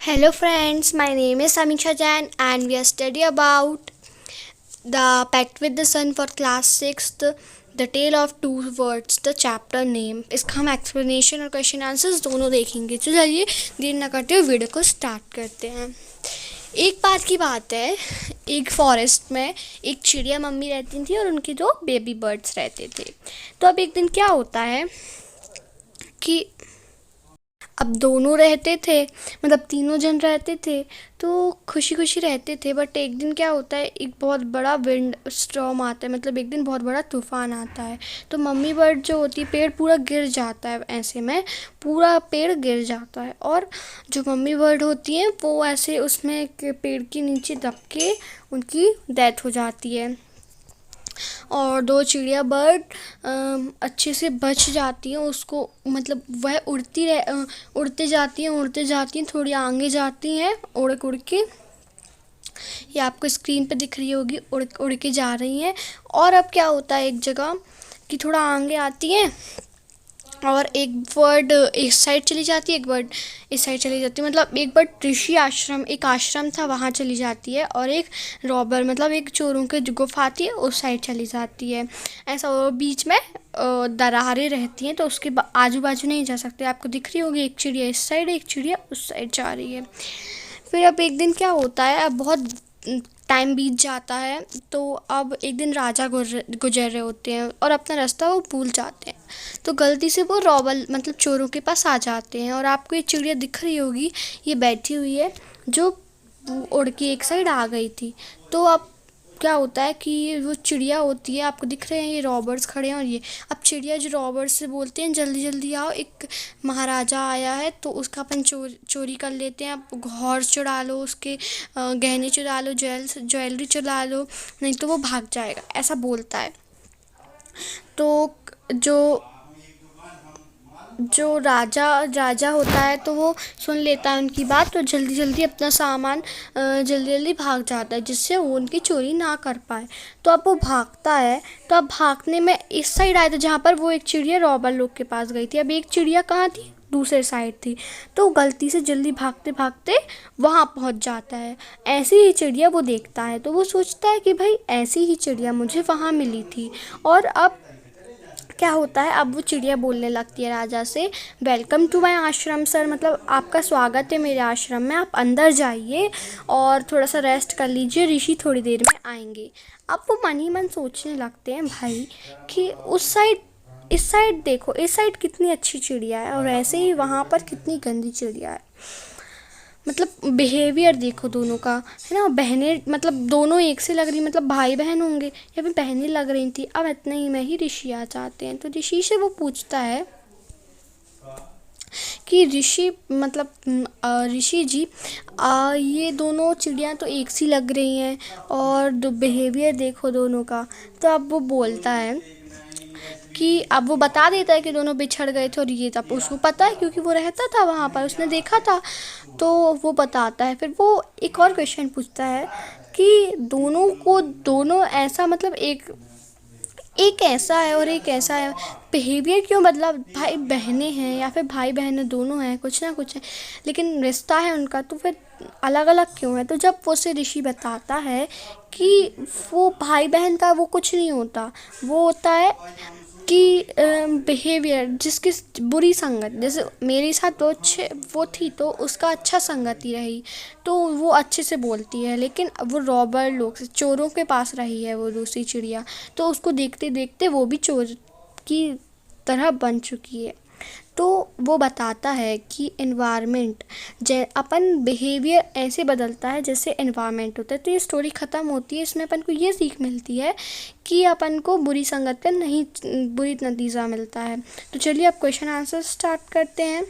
Hello friends, my name is Samisha Jain and we are studying about the Pact with the Sun for class 6th, the tale of two words, the chapter name. इसका हम explanation और question answers दोनों देखेंगे। तो चलिए देर न करते हुए वीडियो को स्टार्ट करते हैं। एक बार की बात है, एक फॉरेस्ट में एक चिड़िया मम्मी रहती थी और उनके दो बेबी बर्ड्स रहते थे। तो अब एक दिन क्या होता है कि अब दोनों रहते थे, मतलब तीनों जन रहते थे, तो खुशी खुशी रहते थे। बट एक दिन क्या होता है, एक बहुत बड़ा विंड स्टॉर्म आता है, मतलब एक दिन बहुत बड़ा तूफान आता है। तो मम्मी बर्ड जो होती है, पेड़ पूरा गिर जाता है, ऐसे में पूरा पेड़ गिर जाता है। और जो मम्मी बर्ड होती हैं वो ऐसे उसमें पेड़ के नीचे दब के उनकी डेथ हो जाती है। और दो चिड़िया बर्ड अच्छे से बच जाती हैं उसको, मतलब वह उड़ते जाती हैं, थोड़ी आगे जाती हैं उड़ उड़ के। ये आपको स्क्रीन पे दिख रही होगी, उड़ उड़ के जा रही हैं। और अब क्या होता है, एक जगह कि थोड़ा आगे आती हैं और एक बर्ड इस साइड चली जाती है, एक बर्ड इस साइड चली जाती है। मतलब एक बर्ड ऋषि आश्रम, एक आश्रम था वहाँ चली जाती है, और एक रॉबर मतलब एक चोरों की गुफा थी उस साइड चली जाती है। ऐसा वो बीच में दरारें रहती हैं, तो उसके आजू बाजू नहीं जा सकते। आपको दिख रही होगी, एक चिड़िया इस साइड, एक चिड़िया उस साइड जा रही है। फिर अब एक दिन क्या होता है, अब बहुत टाइम बीत जाता है। तो अब एक दिन राजा गुजर रहे होते हैं और अपना रास्ता वो भूल जाते हैं। तो गलती से वो रॉबल मतलब चोरों के पास आ जाते हैं। और आपको ये चिड़िया दिख रही होगी, ये बैठी हुई है जो उड़ के एक साइड आ गई थी। तो अब क्या होता है कि ये वो चिड़िया होती है, आपको दिख रहे हैं ये रॉबर्स खड़े हैं। और ये अब चिड़िया जो रॉबर्स से बोलते हैं जल्दी जल्दी आओ, एक महाराजा आया है, तो उसका अपन चोरी कर लेते हैं। आप हॉर्स चुरा लो, उसके गहने चुरा लो, ज्वेलरी चुरा लो, नहीं तो वो भाग जाएगा, ऐसा बोलता है। तो जो जो राजा राजा होता है तो वो सुन लेता है उनकी बात, तो जल्दी जल्दी अपना सामान जल्दी जल्दी भाग जाता है, जिससे वो उनकी चोरी ना कर पाए। तो अब वो भागता है, तो अब भागने में इस साइड आया था जहाँ पर वो एक चिड़िया रॉबर लोग के पास गई थी। अब एक चिड़िया कहाँ थी, दूसरे साइड थी। तो गलती से जल्दी भागते भागते वहाँ पहुँच जाता है। ऐसी ही चिड़िया वो देखता है, तो वो सोचता है कि भाई ऐसी ही चिड़िया मुझे वहाँ मिली थी। और अब क्या होता है, अब वो चिड़िया बोलने लगती है राजा से, वेलकम टू माय आश्रम सर, मतलब आपका स्वागत है मेरे आश्रम में, आप अंदर जाइए और थोड़ा सा रेस्ट कर लीजिए, ऋषि थोड़ी देर में आएंगे। अब वो मन ही मन सोचने लगते हैं भाई कि उस साइड इस साइड देखो, इस साइड कितनी अच्छी चिड़िया है और ऐसे ही वहाँ पर कितनी गंदी चिड़िया है। मतलब बिहेवियर देखो दोनों का, है ना। बहनें मतलब दोनों एक से लग रही, मतलब भाई बहन होंगे या फिर बहनें लग रही थी। अब इतने ही में ही ऋषि आ जाते हैं। तो ऋषि से वो पूछता है कि ऋषि मतलब ऋषि जी, ये दोनों चिड़िया तो एक सी लग रही हैं और बिहेवियर देखो दोनों का। तो अब वो बोलता है कि अब वो बता देता है कि दोनों बिछड़ गए थे, और ये तब उसको पता है क्योंकि वो रहता था वहाँ पर, उसने देखा था। तो वो बताता है। फिर वो एक और क्वेश्चन पूछता है कि दोनों ऐसा, मतलब एक ऐसा है और एक ऐसा है, बिहेवियर क्यों बदला, भाई बहनें हैं या फिर भाई बहनें दोनों हैं, कुछ ना कुछ है, लेकिन रिश्ता है उनका, तो फिर अलग अलग क्यों है। तो जब वो से ऋषि बताता है कि वो भाई बहन का वो कुछ नहीं होता, वो होता है कि बिहेवियर, जिसकी बुरी संगत, जैसे मेरे साथ वो थी तो उसका अच्छा संगति रही, तो वो अच्छे से बोलती है। लेकिन वो रॉबर लोग से, चोरों के पास रही है वो दूसरी चिड़िया, तो उसको देखते देखते वो भी चोर की तरह बन चुकी है। तो वो बताता है कि एनवायरनमेंट, अपन बिहेवियर ऐसे बदलता है जैसे एनवायरनमेंट होता है। तो ये स्टोरी ख़त्म होती है, इसमें अपन को ये सीख मिलती है कि अपन को बुरी संगत का नहीं बुरी नतीजा मिलता है। तो चलिए अब क्वेश्चन आंसर स्टार्ट करते हैं।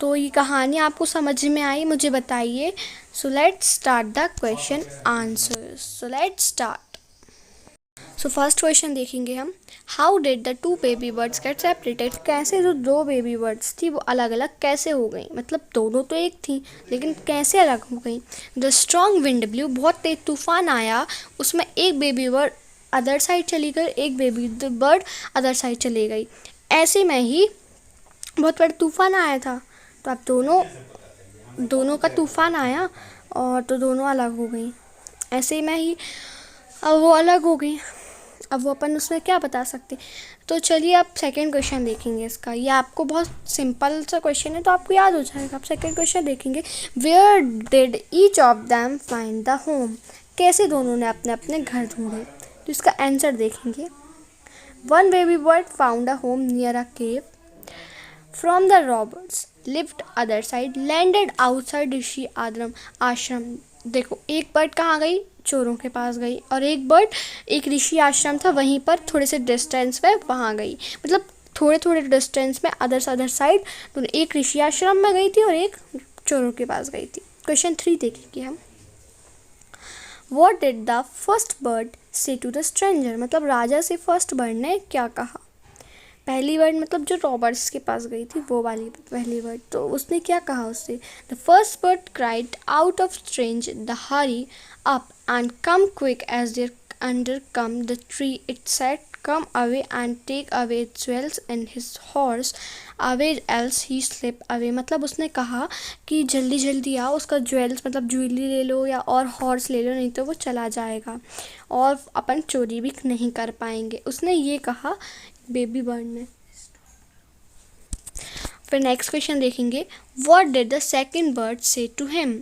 तो ये कहानी आपको समझ में आई, मुझे बताइए। So let's start the question answer. So let's start. So first question देखेंगे हम, how did the two baby birds get separated, कैसे जो दो बेबी बर्ड्स थी वो अलग अलग कैसे हो गई, मतलब दोनों तो एक थी लेकिन कैसे अलग हो गई। द स्ट्रॉन्ग विंड ब्लू, बहुत तेज तूफान आया, उसमें एक बेबी बर्ड अदर साइड चली गई, एक बेबी बर्ड अदर साइड चली गई। ऐसे में ही बहुत बड़ा तूफान आया था, तो अब दोनों दोनों का तूफान आया और तो दोनों अलग हो गई। ऐसे ही मैं ही, अब वो अलग हो गई, अब वो अपन उसमें क्या बता सकते। तो चलिए आप सेकंड क्वेश्चन देखेंगे इसका। ये आपको बहुत सिंपल सा क्वेश्चन है तो आपको याद हो जाएगा। आप सेकंड क्वेश्चन देखेंगे, where did each of them find the home. कैसे दोनों ने अपने अपने घर ढूंढे, तो इसका आंसर देखेंगे। One baby bird found a home near a cave from the robbers lived other side landed outside rishi ashram. देखो एक बर्ड कहाँ गई, चोरों के पास गई, और एक बर्ड एक ऋषि आश्रम था वहीं पर थोड़े से डिस्टेंस में वहाँ गई, मतलब थोड़े थोड़े डिस्टेंस में अदर साइड। तो एक ऋषि आश्रम में गई थी और एक चोरों के पास गई थी। क्वेश्चन 3 देखेंगे हम। What did the first bird say to the stranger? मतलब राजा से फर्स्ट बर्ड ने क्या कहा। पहली वर्ड मतलब जो रॉबर्ट्स के पास गई थी वो वाली पहली वर्ड, तो उसने क्या कहा उससे। The first bird cried out of strange the hurry up and come quick as there under come the tree it set come away and take away its jewels and his horse away else he slip away. मतलब उसने कहा कि जल्दी जल्दी आओ, उसका jewels मतलब jewellery ले लो या और हॉर्स ले लो, नहीं तो वो चला जाएगा और अपन चोरी भी नहीं कर पाएंगे, उसने ये कहा बेबी बर्ड ने। फिर नेक्स्ट क्वेश्चन देखेंगे, what did the second bird said to him.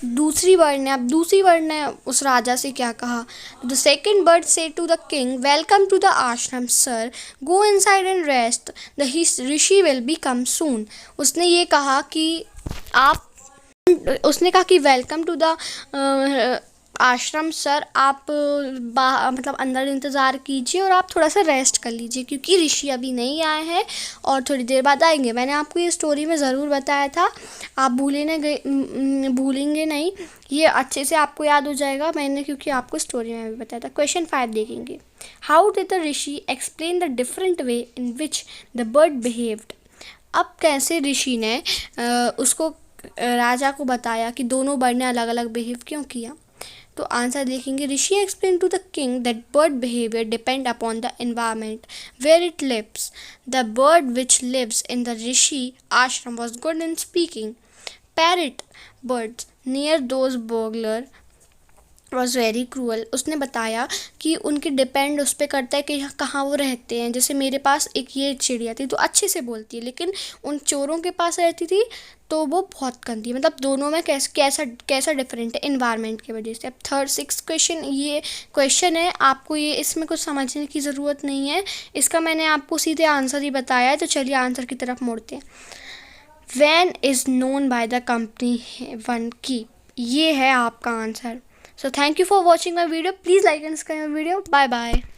दूसरी बर्ड ने उस राजा से क्या कहा। The second bird said to the king, welcome to the ashram sir, go inside and rest, the rishi will be come soon. उसने ये कहा कि उसने कहा कि welcome to the ashram sir, आप मतलब अंदर इंतज़ार कीजिए और आप थोड़ा सा रेस्ट कर लीजिए क्योंकि ऋषि अभी नहीं आए हैं और थोड़ी देर बाद आएंगे। मैंने आपको ये स्टोरी में ज़रूर बताया था, आप भूलेंगे नहीं, ये अच्छे से आपको याद हो जाएगा मैंने क्योंकि आपको स्टोरी में भी बताया था। क्वेश्चन 5 देखेंगे, how did the Rishi explain the different way in which the bird behaved. अब कैसे ऋषि ने उसको राजा को बताया कि दोनों बर्ड ने अलग अलग बिहेव क्यों किया। तो आंसर देखेंगे, rishi explain to the king that bird behaviour depend upon the environment where it lives. The bird which lives in the rishi ashram was good in speaking. Parrot birds near those burglar was very cruel. उसने बताया कि उनके depend उस पर करता है कि कहाँ वो रहते हैं। जैसे मेरे पास एक ये चिड़िया थी तो अच्छे से बोलती है, लेकिन उन चोरों के पास रहती थी तो वो बहुत गंदी। मतलब दोनों में कैसा डिफरेंट है एनवायरनमेंट की वजह से। अब 6th क्वेश्चन ये क्वेश्चन है, आपको ये इसमें कुछ समझने की ज़रूरत नहीं है, इसका मैंने आपको सीधे आंसर ही बताया है। तो चलिए आंसर की तरफ मुड़ते हैं। Van is known by the company one keep, ये है आपका answer. So thank you for watching my video. Please like and subscribe my video. Bye bye.